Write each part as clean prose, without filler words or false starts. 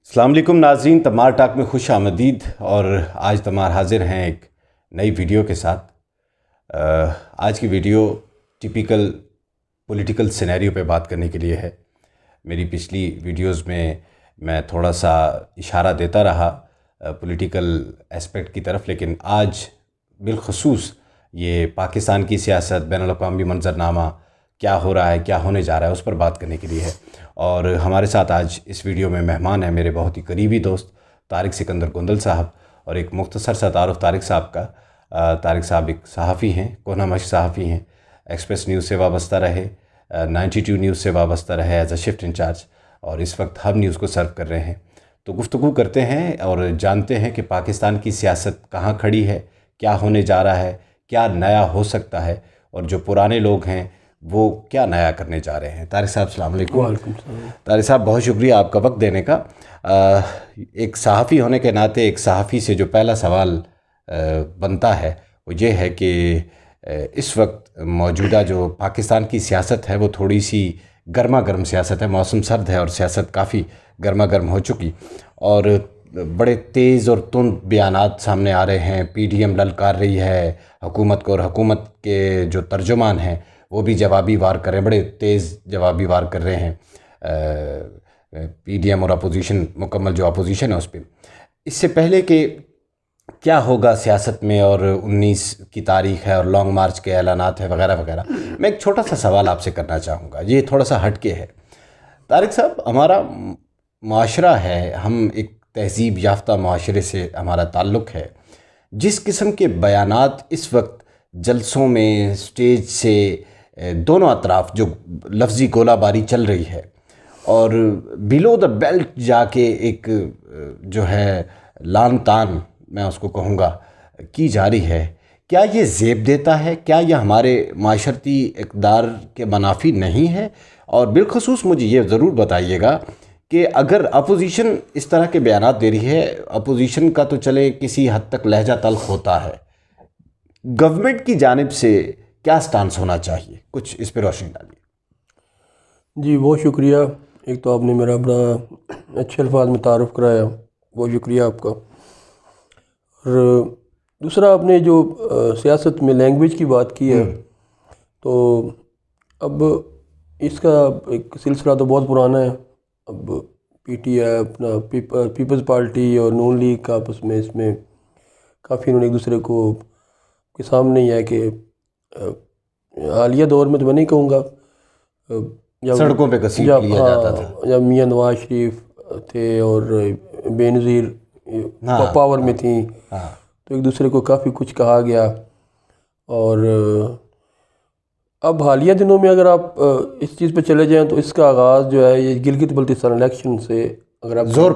السلام علیکم ناظرین، تمار ٹاک میں خوش آمدید۔ اور آج تمار حاضر ہیں ایک نئی ویڈیو کے ساتھ۔ آج کی ویڈیو ٹپیکل پولیٹیکل سینیریو پہ بات کرنے کے لیے ہے۔ میری پچھلی ویڈیوز میں تھوڑا سا اشارہ دیتا رہا پولیٹیکل اسپیکٹ کی طرف، لیکن آج بالخصوص یہ پاکستان کی سیاست، بین الاقوامی منظرنامہ کیا ہو رہا ہے، کیا ہونے جا رہا ہے، اس پر بات کرنے کے لیے ہے۔ اور ہمارے ساتھ آج اس ویڈیو میں مہمان ہیں میرے بہت ہی قریبی دوست طارق سکندر گندل صاحب، اور ایک مختصر سا تعارف طارق صاحب کا۔ طارق صاحب ایک صحافی ہیں، کونا مشق صحافی ہیں، ایکسپریس نیوز سے وابستہ رہے، 92 نیوز سے وابستہ رہے ایز اے شفٹ انچارج، اور اس وقت ہب نیوز کو سرو کر رہے ہیں۔ تو گفتگو کرتے ہیں اور جانتے ہیں کہ پاکستان کی سیاست کہاں کھڑی ہے، کیا ہونے جا رہا ہے، کیا نیا ہو سکتا ہے، اور جو پرانے لوگ ہیں وہ کیا نیا کرنے جا رہے ہیں۔ طارق صاحب السلام علیکم۔ وعلیکم السلام۔ طارق صاحب بہت شکریہ آپ کا وقت دینے کا۔ ایک صحافی ہونے کے ناطے ایک صحافی سے جو پہلا سوال بنتا ہے وہ یہ ہے کہ اس وقت موجودہ جو پاکستان کی سیاست ہے وہ تھوڑی سی گرما گرم سیاست ہے، موسم سرد ہے اور سیاست کافی گرما گرم ہو چکی، اور بڑے تیز اور تند بیانات سامنے آ رہے ہیں۔ پی ڈی ایم للکار رہی ہے حکومت کو، اور حکومت کے جو ترجمان ہیں وہ بھی جوابی وار کر رہے ہیں، بڑے تیز جوابی وار کر رہے ہیں پی ڈی ایم اور اپوزیشن، مکمل جو اپوزیشن ہے اس پہ۔ اس سے پہلے کہ کیا ہوگا سیاست میں، اور 19 کی تاریخ ہے اور لانگ مارچ کے اعلانات ہیں وغیرہ وغیرہ، میں ایک چھوٹا سا سوال آپ سے کرنا چاہوں گا، یہ تھوڑا سا ہٹ کے ہے۔ طارق صاحب، ہمارا معاشرہ ہے، ہم ایک تہذیب یافتہ معاشرے سے ہمارا تعلق ہے۔ جس قسم کے بیانات اس وقت جلسوں میں، سٹیج سے دونوں اطراف جو لفظی گولہ باری چل رہی ہے، اور بلو دا بیلٹ جا کے ایک جو ہے لان تان میں اس کو کہوں گا کی جا رہی ہے، کیا یہ زیب دیتا ہے؟ کیا یہ ہمارے معاشرتی اقدار کے منافی نہیں ہے؟ اور بالخصوص مجھے یہ ضرور بتائیے گا کہ اگر اپوزیشن اس طرح کے بیانات دے رہی ہے، اپوزیشن کا تو چلے کسی حد تک لہجہ تلخ ہوتا ہے، گورنمنٹ کی جانب سے کیا سٹانس ہونا چاہیے؟ کچھ اس پہ روشنی ڈالیے۔ جی بہت شکریہ، ایک تو آپ نے میرا بڑا اچھے الفاظ میں تعارف کرایا، بہت شکریہ آپ کا۔ اور دوسرا، آپ نے جو سیاست میں لینگویج کی بات کی ہے، تو اب اس کا ایک سلسلہ تو بہت پرانا ہے۔ اب پی ٹی آئی، اپنا پیپلز پارٹی اور نون لیگ کا آپس میں اس میں کافی انہوں نے ایک دوسرے کو کے سامنے ہی ہے کہ حالیہ دور میں تو میں نہیں کہوں گا، سڑکوں پہ گھسیٹ لیا جاتا تھا جب میاں نواز شریف تھے اور بے نظیر پاور میں تھیں، تو ایک دوسرے کو کافی کچھ کہا گیا۔ اور اب حالیہ دنوں میں اگر آپ اس چیز پہ چلے جائیں تو اس کا آغاز جو ہے یہ گلگت بلتستان الیکشن سے اگر آپ زور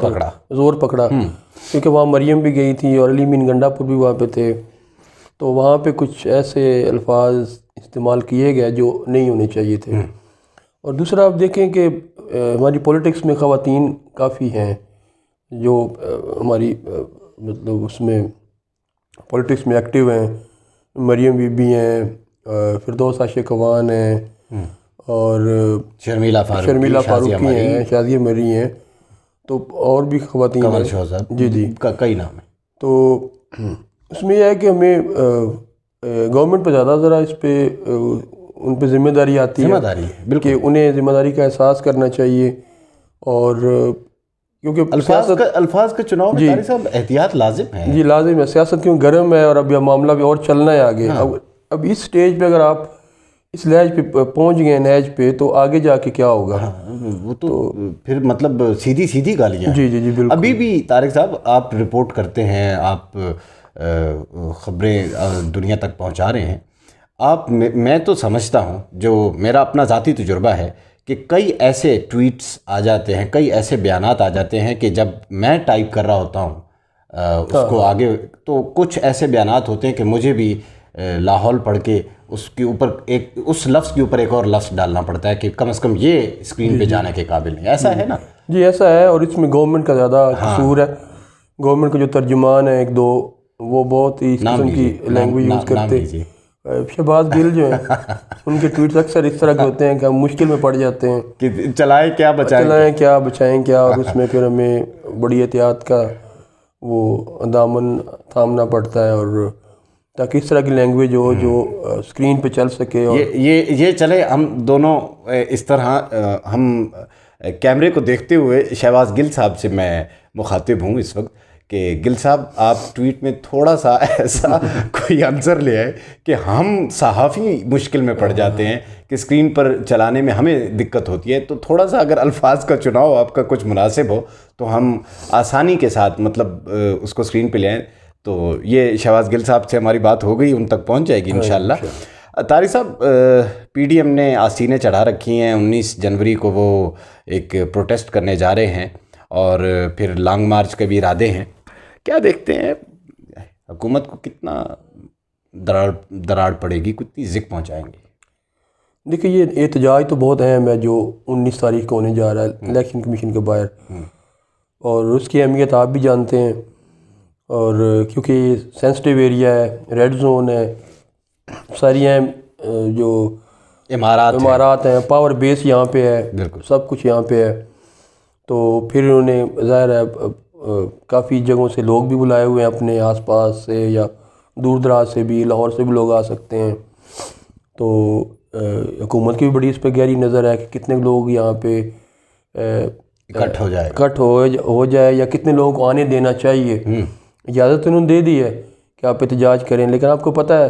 پکڑا، کیونکہ وہاں مریم بھی گئی تھی اور علی مین گنڈا پور بھی وہاں پہ تھے، تو وہاں پہ کچھ ایسے الفاظ استعمال کیے گئے جو نہیں ہونے چاہیے تھے۔ اور دوسرا آپ دیکھیں کہ ہماری پولیٹکس میں خواتین کافی ہیں جو ہماری مطلب اس میں پولیٹکس میں ایکٹیو ہیں، مریم بی بی ہیں، فردوس عاشق ہیں، اور شرمیلا فاروقی ہیں، شازیہ مری ہیں، تو اور بھی خواتین کمل ہیں۔ شوہزاد، جی کئی نام ہیں۔ تو اس میں یہ ہے کہ ہمیں گورنمنٹ پہ زیادہ ذرا اس پہ ان پہ ذمہ داری آتی ہے کہ انہیں ذمہ داری کا احساس کرنا چاہیے، اور کیونکہ الفاظ کا چناؤ میں طارق صاحب احتیاط لازم ہے۔ جی لازم ہے، سیاست کیوں گرم ہے اور اب یہ معاملہ بھی اور چلنا ہے آگے۔ اب اس سٹیج پہ اگر آپ اس لہج پہ پہنچ گئے نہج پہ، تو آگے جا کے کیا ہوگا؟ وہ تو پھر مطلب سیدھی گالیاں۔ جی بالکل۔ ابھی بھی طارق صاحب آپ رپورٹ کرتے ہیں، آپ خبریں دنیا تک پہنچا رہے ہیں، میں تو سمجھتا ہوں، جو میرا اپنا ذاتی تجربہ ہے، کہ کئی ایسے ٹویٹس آ جاتے ہیں، کئی ایسے بیانات آ جاتے ہیں کہ جب میں ٹائپ کر رہا ہوتا ہوں اس کو آگے، تو کچھ ایسے بیانات ہوتے ہیں کہ مجھے بھی لاہور پڑھ کے اس کے اوپر اس لفظ کے اوپر ایک اور لفظ ڈالنا پڑتا ہے کہ کم از کم یہ اسکرین پہ جانے کے قابل نہیں۔ ایسا ہے نا؟ جی ایسا ہے، اور اس میں گورنمنٹ کا زیادہ قصور ہے۔ گورنمنٹ کے جو ترجمان ہیں ایک دو، وہ بہت ہی اس قسم کی لینگویج یوز کرتے ہیں۔ شہباز گل جو ہیں، ان کے ٹویٹس اکثر اس طرح کے ہوتے ہیں کہ ہم مشکل میں پڑ جاتے ہیں کہ چلائیں کیا بچائیں کیا، اور اس میں پھر ہمیں بڑی احتیاط کا وہ دامن تھامنا پڑتا ہے، اور تاکہ اس طرح کی لینگویج ہو جو اسکرین پہ چل سکے. اور یہ چلے ہم دونوں اس طرح ہم کیمرے کو دیکھتے ہوئے شہباز گل صاحب سے میں مخاطب ہوں اس وقت کہ گل صاحب آپ ٹویٹ میں تھوڑا سا ایسا کوئی عنصر لے آئے کہ ہم صحافی مشکل میں پڑ جاتے ہیں کہ اسکرین پر چلانے میں ہمیں دقت ہوتی ہے، تو تھوڑا سا اگر الفاظ کا چناؤ آپ کا کچھ مناسب ہو تو ہم آسانی کے ساتھ مطلب اس کو اسکرین پہ لے آئیں. تو یہ شہباز گل صاحب سے ہماری بات ہو گئی، ان تک پہنچ جائے گی انشاءاللہ. طارق صاحب، پی ڈی ایم نے آستینیں چڑھا رکھی ہیں، 19 جنوری کو وہ ایک پروٹیسٹ کرنے جا رہے ہیں اور پھر لانگ مارچ کے بھی ارادے ہیں. کیا دیکھتے ہیں حکومت کو کتنا دراڑ پڑے گی، کتنی زک پہنچائیں گے؟ دیکھیے یہ احتجاج تو بہت اہم ہے جو 19 تاریخ کو ہونے جا رہا ہے الیکشن کمیشن کے باہر، اور اس کی اہمیت آپ بھی جانتے ہیں. اور کیونکہ یہ سینسٹیو ایریا ہے، ریڈ زون ہے، ساری اہم جو امارات ہیں، پاور بیس یہاں پہ ہے، سب کچھ یہاں پہ ہے. تو پھر انہوں نے ظاہر ہے کافی جگہوں سے لوگ بھی بلائے ہوئے ہیں، اپنے آس پاس سے یا دور دراز سے بھی، لاہور سے بھی لوگ آ سکتے ہیں. تو حکومت کی بھی بڑی اس پہ گہری نظر ہے کہ کتنے لوگ یہاں پہ اکٹھ ہو جائے یا کتنے لوگوں کو آنے دینا چاہیے. اجازت انہوں نے دے دی ہے کہ آپ احتجاج کریں، لیکن آپ کو پتہ ہے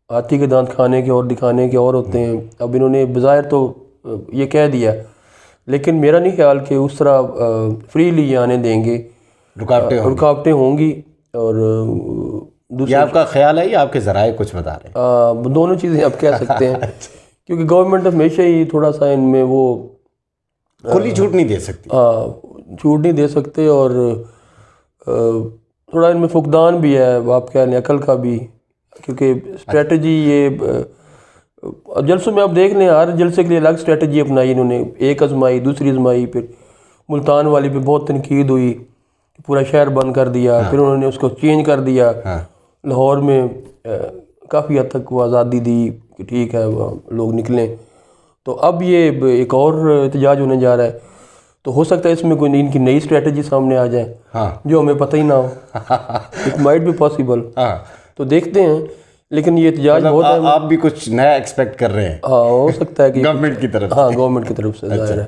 ہاتھی کے دانت کھانے کے اور دکھانے کے اور ہوتے ہیں. اب انہوں نے بظاہر تو یہ کہہ دیا، لیکن میرا نہیں خیال کہ اس طرح فریلی یہ آنے دیں گے، رکاوٹیں ہوں گی. اور یہ آپ کا خیال ہے یا آپ کے ذرائع کچھ بتا رہے ہیں؟ دونوں چیزیں آپ کہہ سکتے ہیں کیونکہ گورنمنٹ ہمیشہ ہی تھوڑا سا ان میں وہ کھلی چھوٹ نہیں دے سکتی. چھوٹ نہیں دے سکتے، اور تھوڑا ان میں فقدان بھی ہے، آپ کہہ لیں عقل کا بھی، کیونکہ اسٹریٹجی یہ جلسوں میں آپ دیکھ لیں ہر جلسے کے لیے الگ اسٹریٹجی اپنائی انہوں نے. ایک آزمائی، دوسری آزمائی، پھر ملتان والی پہ بہت تنقید ہوئی، پورا شہر بند کر دیا. پھر انہوں نے اس کو چینج کر دیا، لاہور میں کافی حد تک وہ آزادی دی کہ ٹھیک ہے لوگ نکلیں. تو اب یہ ایک اور احتجاج ہونے جا رہا ہے، تو ہو سکتا ہے اس میں کوئی ان کی نئی اسٹریٹجی سامنے آ جائے جو ہمیں پتہ ہی نہ ہو. It might be possible. تو دیکھتے ہیں، لیکن یہ احتجاج بہت ہے. آپ بھی کچھ نیا ایکسپیکٹ کر رہے ہیں؟ ہو سکتا ہے کہ گورنمنٹ کی طرف. گورنمنٹ کی طرف سے ظاہر ہے.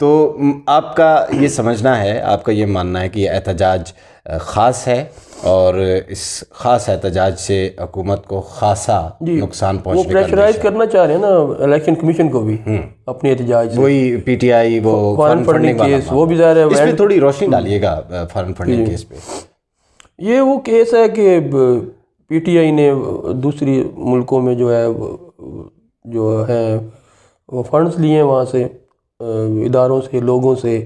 تو آپ کا یہ سمجھنا ہے، آپ کا یہ ماننا ہے کہ یہ احتجاج خاص ہے اور اس خاص احتجاج سے حکومت کو خاصا نقصان پہنچنے کا؟ وہ پریشرائز کرنا چاہ رہے ہیں نا الیکشن کمیشن کو بھی اپنے احتجاج سے. وہی پی ٹی آئی وہ فارن فنڈنگ کیس، وہ بھی ظاہر ہے. اس پہ تھوڑی روشنی ڈالیے گا فارن فنڈنگ کیس پہ. یہ وہ کیس ہے کہ پی ٹی آئی نے دوسری ملکوں میں جو ہے وہ فنڈز لیے ہیں وہاں سے، اداروں سے، لوگوں سے،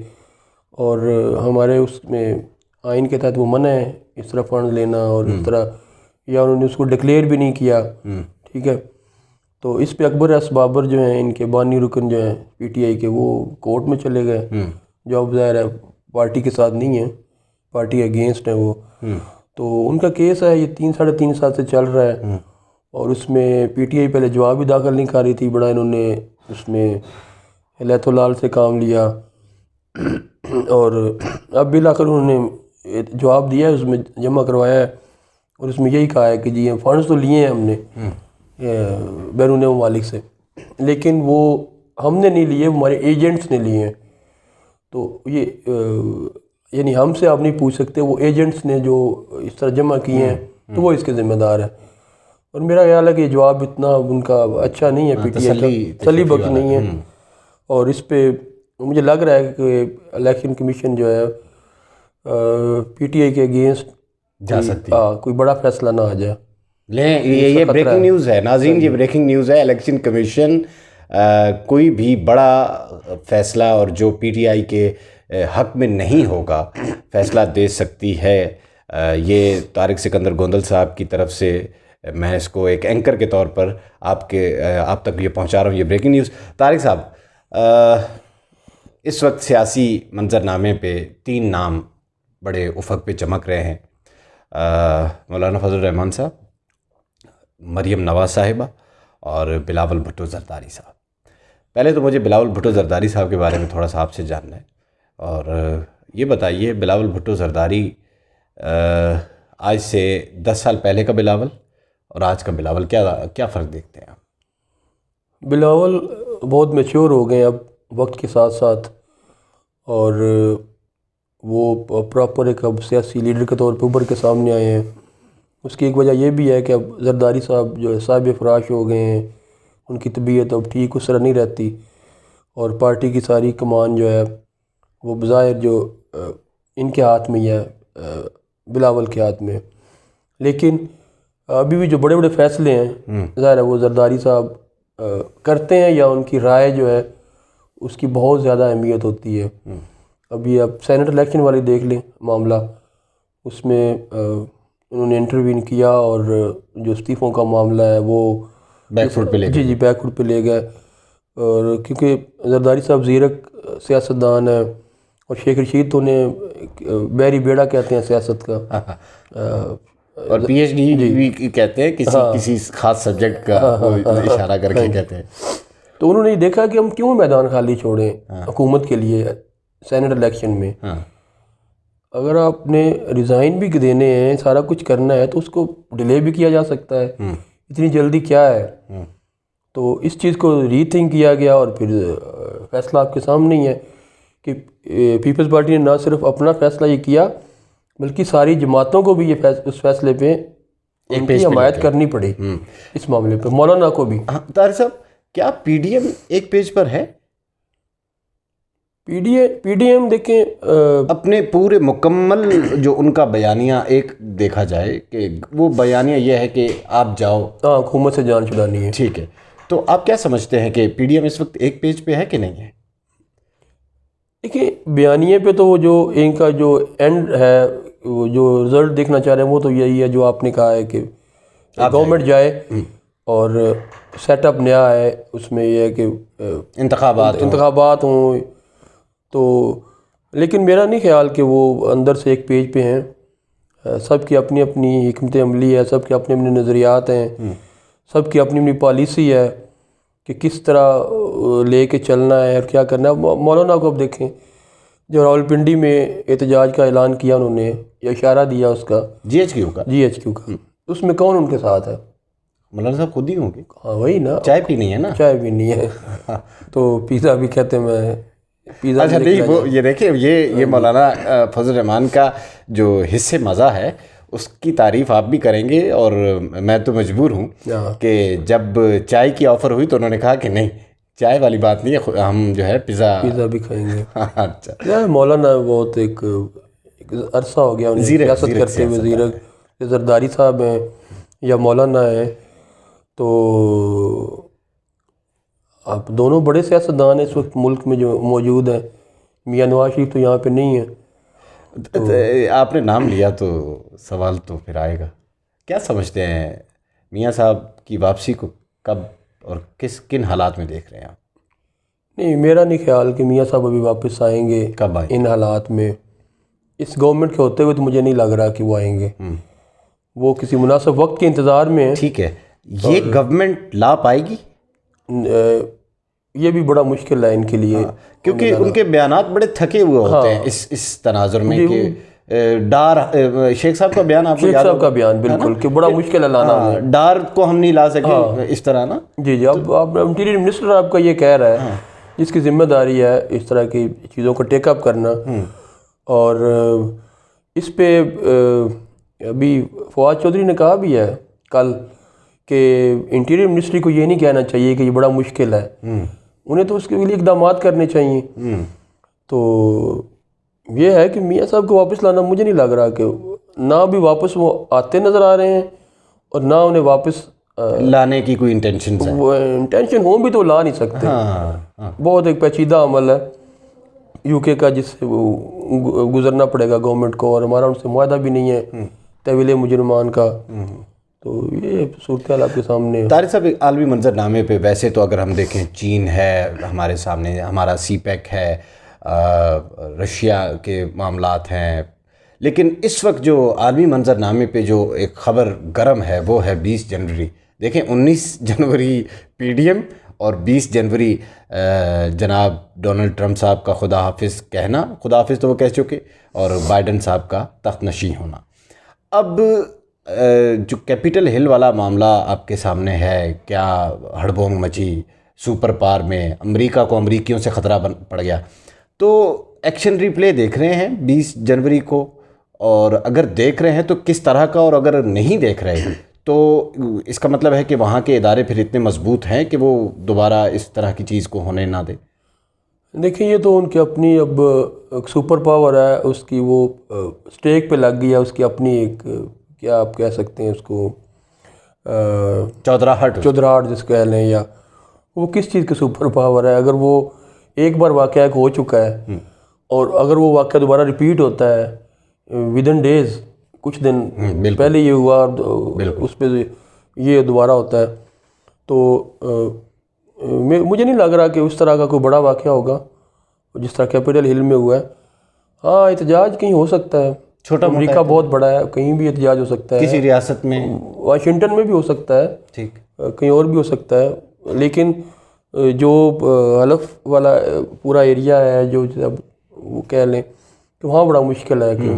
اور ہمارے اس میں آئین کے تحت وہ منع ہے اس طرح فنڈ لینا، اور اس طرح یا انہوں نے اس کو ڈکلیئر بھی نہیں کیا. ٹھیک ہے، تو اس پہ اکبر اسبابر جو ہیں ان کے بانی رکن جو ہیں پی ٹی آئی کے، وہ کورٹ میں چلے گئے، جو اب ظاہر ہے پارٹی کے ساتھ نہیں ہیں، پارٹی اگینسٹ ہیں وہ. تو ان کا کیس ہے، یہ 3-3.5 سال سے چل رہا ہے، اور اس میں پی ٹی آئی پہلے جواب بھی داخل نہیں کر رہی تھی. بڑا انہوں نے اس میں لیتھ و لال سے کام لیا، اور اب بالآخر انہوں نے جواب دیا ہے، اس میں جمع کروایا ہے، اور اس میں یہی کہا ہے کہ جی فنڈز تو لیے ہیں ہم نے بیرون ممالک سے، لیکن وہ ہم نے نہیں لیے، ہمارے ایجنٹس نے لیے ہیں. تو یہ یعنی ہم سے آپ نہیں پوچھ سکتے، وہ ایجنٹس نے جو اس طرح جمع کیے ہیں تو وہ اس کے ذمہ دار ہے. اور میرا خیال ہے کہ یہ جواب اتنا ان کا اچھا نہیں ہے، پی ٹی آئی کا تسلی بخش نہیں ہے. اور اس پہ مجھے لگ رہا ہے کہ الیکشن کمیشن جو ہے پی ٹی آئی کے اگینسٹ جا سکتی ہے، کوئی بڑا فیصلہ نہ آ جائے. یہ بریکنگ نیوز ہے ناظرین، یہ بریکنگ نیوز ہے. الیکشن کمیشن کوئی بھی بڑا فیصلہ اور جو پی ٹی آئی کے حق میں نہیں ہوگا فیصلہ دے سکتی ہے. یہ طارق سکندر گوندل صاحب کی طرف سے میں اس کو ایک اینکر کے طور پر آپ تک یہ پہنچا رہا ہوں، یہ بریکنگ نیوز. طارق صاحب، اس وقت سیاسی منظرنامے پہ 3 نام بڑے افق پہ چمک رہے ہیں: مولانا فضل الرحمان صاحب، مریم نواز صاحبہ، اور بلاول بھٹو زرداری صاحب. پہلے تو مجھے بلاول بھٹو زرداری صاحب کے بارے میں تھوڑا سا آپ سے جاننا ہے. اور یہ بتائیے بلاول بھٹو زرداری آج سے 10 سال پہلے کا بلاول اور آج کا بلاول کیا فرق دیکھتے ہیں آپ؟ بلاول بہت میچور ہو گئے اب وقت کے ساتھ ساتھ، اور وہ پراپر ایک اب سیاسی لیڈر کے طور پہ ابھر کے سامنے آئے ہیں۔ اس کی ایک وجہ یہ بھی ہے کہ اب زرداری صاحب جو ہے صاحب فراش ہو گئے ہیں، ان کی طبیعت اب ٹھیک اس طرح نہیں رہتی، اور پارٹی کی ساری کمان جو ہے وہ بظاہر جو ان کے ہاتھ میں ہی ہے، بلاول کے ہاتھ میں۔ لیکن ابھی بھی جو بڑے بڑے فیصلے ہیں ظاہر ہے وہ زرداری صاحب کرتے ہیں، یا ان کی رائے جو ہے اس کی بہت زیادہ اہمیت ہوتی ہے۔ ابھی آپ سینٹ الیکشن والی دیکھ لیں معاملہ، اس میں انہوں نے انٹروین کیا، اور جو استعفوں کا معاملہ ہے وہ بیک فوٹ پہ لے گئے۔ جی بیک فوٹ پہ لے گئے، اور کیونکہ زرداری صاحب زیرک سیاستدان ہیں، اور شیخ رشید تو انہیں بحری بیڑا کہتے ہیں سیاست کا، اور پی ایچ ڈی بھی کہتے ہیں کسی خاص سبجیکٹ کا اشارہ کر کے کہتے ہیں۔ تو انہوں نے دیکھا کہ ہم کیوں میدان خالی چھوڑیں حکومت کے لیے سینٹ الیکشن میں، اگر آپ نے ریزائن بھی دینے ہیں، سارا کچھ کرنا ہے، تو اس کو ڈیلے بھی کیا جا سکتا ہے، اتنی جلدی کیا ہے؟ تو اس چیز کو ری تھنک کیا گیا، اور پھر فیصلہ آپ کے سامنے ہی ہے کہ پیپلز پارٹی نے نہ صرف اپنا فیصلہ یہ کیا، بلکہ ساری جماعتوں کو بھی یہ اس فیصلے پہ ان کی حمایت کرنی پڑی اس معاملے پہ، مولانا کو بھی۔ طارق صاحب، کیا پی ڈی ایم ایک پیج پر ہے؟ پی ڈی ایم دیکھیں اپنے پورے مکمل جو ان کا بیانیہ ایک دیکھا جائے کہ وہ بیانیہ یہ ہے کہ آپ جاؤ، حکومت سے جان چھڑانی ہے، ٹھیک ہے، تو آپ کیا سمجھتے ہیں کہ پی ڈی ایم اس وقت ایک پیج پہ ہے کہ نہیں ہے؟ دیکھیں بیانیے پہ تو وہ جو ان کا جو اینڈ ہے، وہ جو رزلٹ دیکھنا چاہ رہے ہیں وہ تو یہی ہے جو آپ نے کہا ہے کہ گورنمنٹ جائے اور سیٹ اپ نیا ہے، اس میں یہ ہے کہ انتخابات ہوں، تو لیکن میرا نہیں خیال کہ وہ اندر سے ایک پیج پہ ہیں۔ سب کی اپنی اپنی حکمت عملی ہے، سب کے اپنے اپنے نظریات ہیں، سب کی اپنی اپنی پالیسی ہے کہ کس طرح لے کے چلنا ہے اور کیا کرنا ہے۔ مولانا کو اب دیکھیں، جو راولپنڈی میں احتجاج کا اعلان کیا انہوں نے، یا اشارہ دیا اس کا، جی ایچ کیو کا، اس میں کون ان کے ساتھ ہے؟ مولانا صاحب خود ہی ہوں گے۔ ہاں وہی نا، چائے پینی ہے نا، چائے بھی نہیں ہے، تو پیزا بھی کہتے ہیں، میں پیزا۔ اچھا نہیں، وہ یہ دیکھیں، یہ مولانا فضل الرحمان کا جو حصے مزہ ہے اس کی تعریف آپ بھی کریں گے، اور میں تو مجبور ہوں کہ جب چائے کی آفر ہوئی تو انہوں نے کہا کہ نہیں، چائے والی بات نہیں ہے، ہم جو ہے پیزا بھی کھائیں گے۔ اچھا، مولانا بہت ایک عرصہ ہو گیا انہیں سیاست کرتے ہوئے، زیرک زرداری صاحب ہیں یا مولانا ہیں، تو آپ دونوں بڑے سیاستدان ہیں اس وقت ملک میں جو موجود ہیں۔ میاں نواز شریف تو یہاں پہ نہیں ہیں۔ آپ نے نام لیا تو سوال تو پھر آئے گا، کیا سمجھتے ہیں میاں صاحب کی واپسی کو کب اور کن حالات میں دیکھ رہے ہیں آپ؟ نہیں، میرا نہیں خیال کہ میاں صاحب ابھی واپس آئیں گے۔ کب آئیں؟ ان حالات میں اس گورنمنٹ کے ہوتے ہوئے تو مجھے نہیں لگ رہا کہ وہ آئیں گے، وہ کسی مناسب وقت کے انتظار میں ہیں۔ ٹھیک ہے، یہ گورنمنٹ لا پائے گی؟ یہ بھی بڑا مشکل ہے ان کے لیے، کیونکہ ان کے بیانات بڑے تھکے ہوئے ہوتے ہیں اس تناظر میں کہ ڈار، شیخ صاحب کا بیان، آپ کو شیخ صاحب کا بیان بالکل کہ بڑا مشکل ہے لانا، ڈار کو ہم نہیں لا سکے اس طرح نا۔ جی اب انٹیریئر منسٹر آپ کا یہ کہہ رہا ہے، جس کی ذمہ داری ہے اس طرح کی چیزوں کو ٹیک اپ کرنا، اور اس پہ ابھی فواد چودھری نے کہا بھی ہے کل کہ انٹیریئر منسٹری کو یہ نہیں کہنا چاہیے کہ یہ بڑا مشکل ہے، انہیں تو اس کے لیے اقدامات کرنے چاہیے۔ تو یہ ہے کہ میاں صاحب کو واپس لانا، مجھے نہیں لگ رہا کہ نہ بھی واپس وہ آتے نظر آ رہے ہیں، اور نہ انہیں واپس لانے کی کوئی انٹینشن ہے۔ وہ انٹینشن ہوں بھی تو لا نہیں سکتے، بہت ایک پیچیدہ عمل ہے یو کے کا، جس سے وہ گزرنا پڑے گا گورنمنٹ کو، اور ہمارا ان سے معاہدہ بھی نہیں ہے تحویل مجرمان کا، تو یہ صورتحال آپ کے سامنے ہے۔ طارق صاحب، عالمی منظر نامے پہ ویسے تو اگر ہم دیکھیں، چین ہے ہمارے سامنے، ہمارا سی پیک ہے، رشیا کے معاملات ہیں، لیکن اس وقت جو عالمی منظر نامے پہ جو ایک خبر گرم ہے وہ ہے 20 جنوری۔ دیکھیں 19 جنوری پی ڈی ایم اور 20 جنوری جناب ڈونلڈ ٹرمپ صاحب کا خدا حافظ کہنا، خدا حافظ تو وہ کہہ چکے، اور بائیڈن صاحب کا تخت نشین ہونا۔ اب جو کیپٹل ہل والا معاملہ آپ کے سامنے ہے، کیا ہڑبونگ مچی سپر پاور میں، امریکہ کو امریکیوں سے خطرہ پڑ گیا، تو ایکشن ریپلے دیکھ رہے ہیں 20 جنوری کو، اور اگر دیکھ رہے ہیں تو کس طرح کا، اور اگر نہیں دیکھ رہے ہیں تو اس کا مطلب ہے کہ وہاں کے ادارے پھر اتنے مضبوط ہیں کہ وہ دوبارہ اس طرح کی چیز کو ہونے نہ دیں؟ دیکھیں یہ تو ان کی اپنی اب سپر پاور ہے، اس کی وہ سٹیک پہ لگ گیا، اس کی اپنی ایک کیا آپ کہہ سکتے ہیں اس کو، چودراہٹ جس کہہ لیں، یا وہ کس چیز کی سپر پاور ہے؟ اگر وہ ایک بار واقعہ ایک ہو چکا ہے اور اگر وہ واقعہ دوبارہ ریپیٹ ہوتا ہے ودن ڈیز، کچھ دن پہلے یہ ہوا اور اس پہ یہ دوبارہ ہوتا ہے، تو مجھے نہیں لگ رہا کہ اس طرح کا کوئی بڑا واقعہ ہوگا جس طرح کیپٹل ہل میں ہوا ہے۔ ہاں احتجاج کہیں ہو سکتا ہے، چھوٹا امریکہ بہت بڑا ہے، کہیں بھی احتجاج ہو سکتا ہے، کسی ریاست میں، واشنگٹن میں بھی ہو سکتا ہے، ٹھیک، کہیں اور بھی ہو سکتا ہے، لیکن جو حلف والا پورا ایریا ہے، جو اب وہ کہہ لیں کہ وہاں بڑا مشکل ہے کہ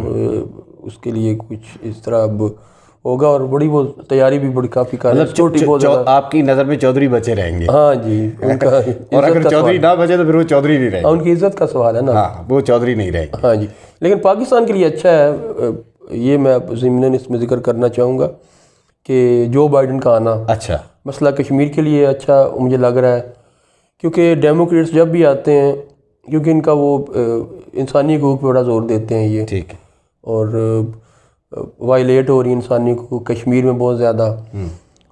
اس کے لیے کچھ اس طرح اب ہوگا، اور بڑی وہ تیاری بھی بڑی کافی کر رہے ہیں، چھوٹی بہت زیادہ۔ آپ کی نظر میں چودھری بچے رہیں گے؟ ہاں جی، ان کا اور اگر چودھری نہ بچے تو پھر وہ چودھری نہیں رہیں گے، ان کی عزت کا سوال ہے نا، ہاں وہ چودھری نہیں رہیں گے۔ ہاں جی، لیکن پاکستان کے لیے اچھا ہے، یہ میں ضمناً اس میں ذکر کرنا چاہوں گا کہ جو بائیڈن کا آنا اچھا مسئلہ کشمیر کے لیے اچھا مجھے لگ رہا ہے، کیونکہ ڈیموکریٹس جب بھی آتے ہیں، کیونکہ ان کا وہ انسانی حقوق پہ بڑا زور دیتے ہیں یہ، ٹھیک ہے، اور وائلیٹ ہو رہی انسانی حقوق کشمیر میں بہت زیادہ،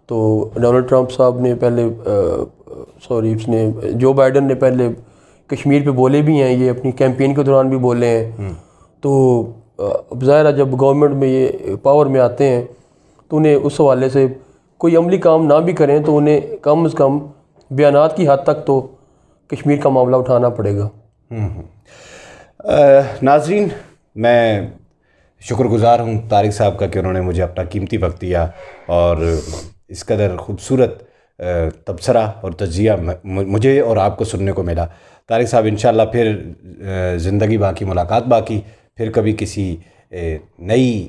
تو ڈونلڈ ٹرمپ صاحب نے پہلے جو بائیڈن نے پہلے کشمیر پہ بولے بھی ہیں، یہ اپنی کیمپین کے دوران بھی بولے ہیں، تو اب ظاہر ہے جب گورنمنٹ میں یہ پاور میں آتے ہیں تو انہیں اس حوالے سے کوئی عملی کام نہ بھی کریں تو انہیں کم از کم بیانات کی حد تک تو کشمیر کا معاملہ اٹھانا پڑے گا۔ ناظرین، میں شکر گزار ہوں طارق صاحب کا کہ انہوں نے مجھے اپنا قیمتی وقت دیا اور اس قدر خوبصورت تبصرہ اور تجزیہ مجھے اور آپ کو سننے کو ملا۔ طارق صاحب انشاءاللہ پھر زندگی باقی ملاقات باقی، پھر کبھی کسی نئی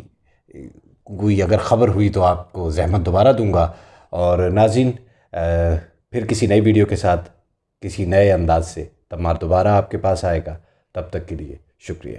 کوئی اگر خبر ہوئی تو آپ کو زحمت دوبارہ دوں گا، اور ناظرین پھر کسی نئی ویڈیو کے ساتھ کسی نئے انداز سے تمہار دوبارہ آپ کے پاس آئے گا، تب تک کے لیے شکریہ۔